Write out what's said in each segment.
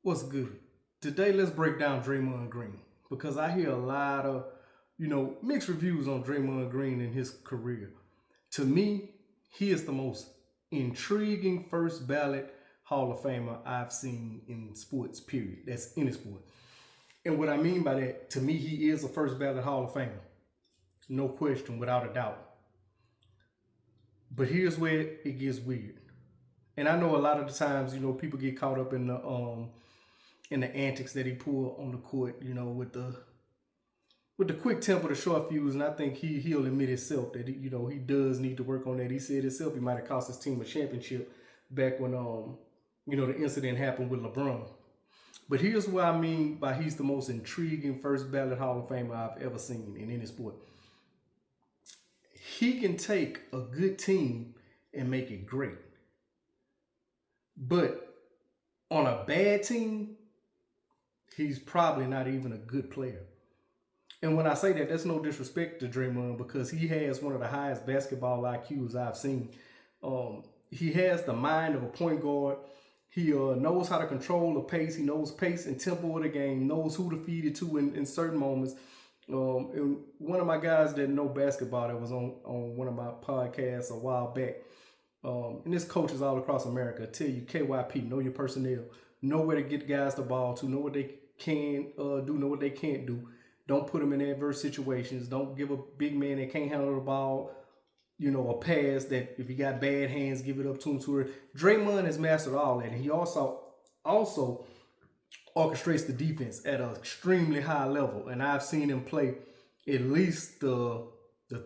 What's good? Today, let's break down Draymond Green because I hear a lot of, mixed reviews on Draymond Green and his career. To me, he is the most intriguing first ballot Hall of Famer I've seen in sports, period. That's any sport. And what I mean by that, to me, he is a first ballot Hall of Famer. No question, without a doubt. But here's where it gets weird. And I know a lot of the times, people get caught up in the antics that he pulled on the court, with the quick tempo, the short fuse, and I think he'll admit himself that he does need to work on that. He said himself he might have cost his team a championship back when the incident happened with LeBron. But here's what I mean by he's the most intriguing first ballot Hall of Famer I've ever seen in any sport. He can take a good team and make it great. But on a bad team, he's probably not even a good player. And when I say that, that's no disrespect to Draymond because he has one of the highest basketball IQs I've seen. He has the mind of a point guard. He knows how to control the pace. He knows pace and tempo of the game, knows who to feed it to in certain moments. And one of my guys that know basketball that was on one of my podcasts a while back, and this coaches all across America tell you, KYP, know your personnel, know where to get guys the ball to, know what they can do, know what they can't do. Don't put them in adverse situations. Don't give a big man that can't handle the ball, a pass that if he got bad hands, give it up to him too early. Draymond has mastered all that, and he also orchestrates the defense at an extremely high level. And I've seen him play at least the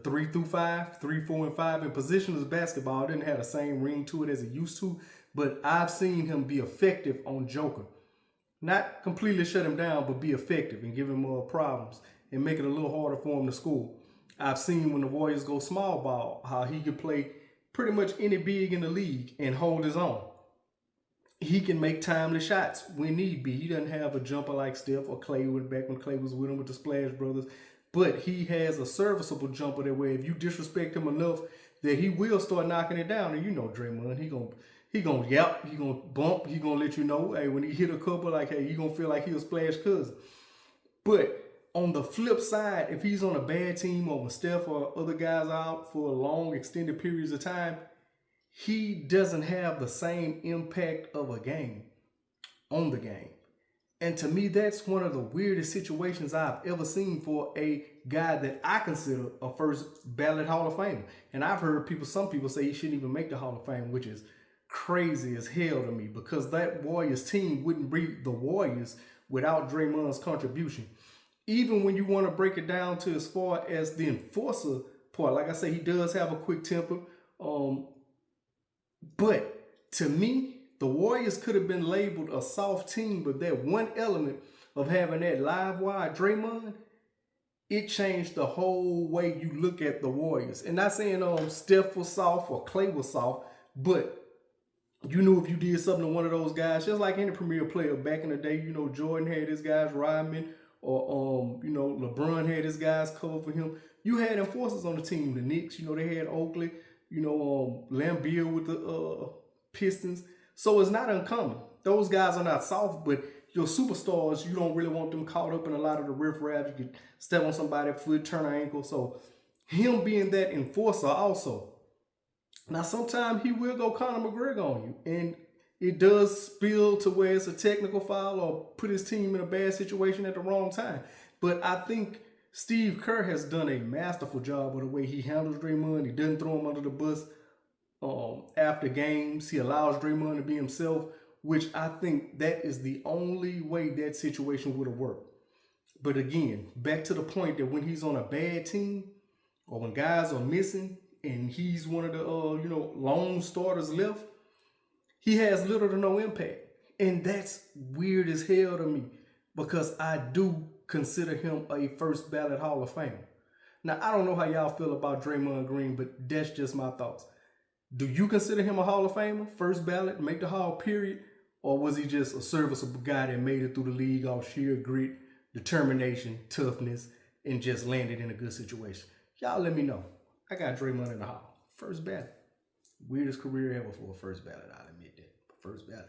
3 through 5, 3, 4, and 5 in positionless basketball. It didn't have the same ring to it as it used to, but I've seen him be effective on Joker. Not completely shut him down, but be effective and give him more problems and make it a little harder for him to score. I've seen when the Warriors go small ball, how he can play pretty much any big in the league and hold his own. He can make timely shots when need be. He doesn't have a jumper like Steph or Clay back when Clay was with him with the Splash Brothers, but he has a serviceable jumper that way if you disrespect him enough that he will start knocking it down. And Draymond, he gonna yap, he gonna bump, he gonna let you know, hey, when he hit a couple, like, hey, you gonna feel like he was Splash cousin. But on the flip side, if he's on a bad team or when Steph or other guys are out for long extended periods of time, he doesn't have the same impact of a game on the game. And to me, that's one of the weirdest situations I've ever seen for a guy that I consider a first ballot Hall of Famer. And I've heard some people say he shouldn't even make the Hall of Fame, which is crazy as hell to me because that Warriors team wouldn't be the Warriors without Draymond's contribution. Even when you want to break it down to as far as the enforcer part, like I say, he does have a quick temper. But to me, the Warriors could have been labeled a soft team, but that one element of having that live wire Draymond, it changed the whole way you look at the Warriors. And not saying Steph was soft or Clay was soft, but you knew if you did something to one of those guys, just like any premier player back in the day, Jordan had his guys Rodman, or LeBron had his guys cover for him. You had enforcers on the team. The Knicks, they had Oakley, Lambeer with the Pistons. So it's not uncommon. Those guys are not soft, but your superstars, you don't really want them caught up in a lot of the riffraff. You could step on somebody's foot, turn an ankle. So him being that enforcer also. Now, sometimes he will go Conor McGregor on you, and it does spill to where it's a technical foul or put his team in a bad situation at the wrong time. But I think Steve Kerr has done a masterful job of the way he handles Draymond. He doesn't throw him under the bus after games. He allows Draymond to be himself, which I think that is the only way that situation would have worked. But again, back to the point that when he's on a bad team or when guys are missing, and he's one of the lone starters left, he has little to no impact. And that's weird as hell to me because I do consider him a first ballot Hall of Famer. Now, I don't know how y'all feel about Draymond Green, but that's just my thoughts. Do you consider him a Hall of Famer, first ballot, make the Hall, period? Or was he just a serviceable guy that made it through the league off sheer grit, determination, toughness, and just landed in a good situation? Y'all let me know. I got Draymond in the Hall. First ballot. Weirdest career ever for a first ballot. I'll admit that. First ballot.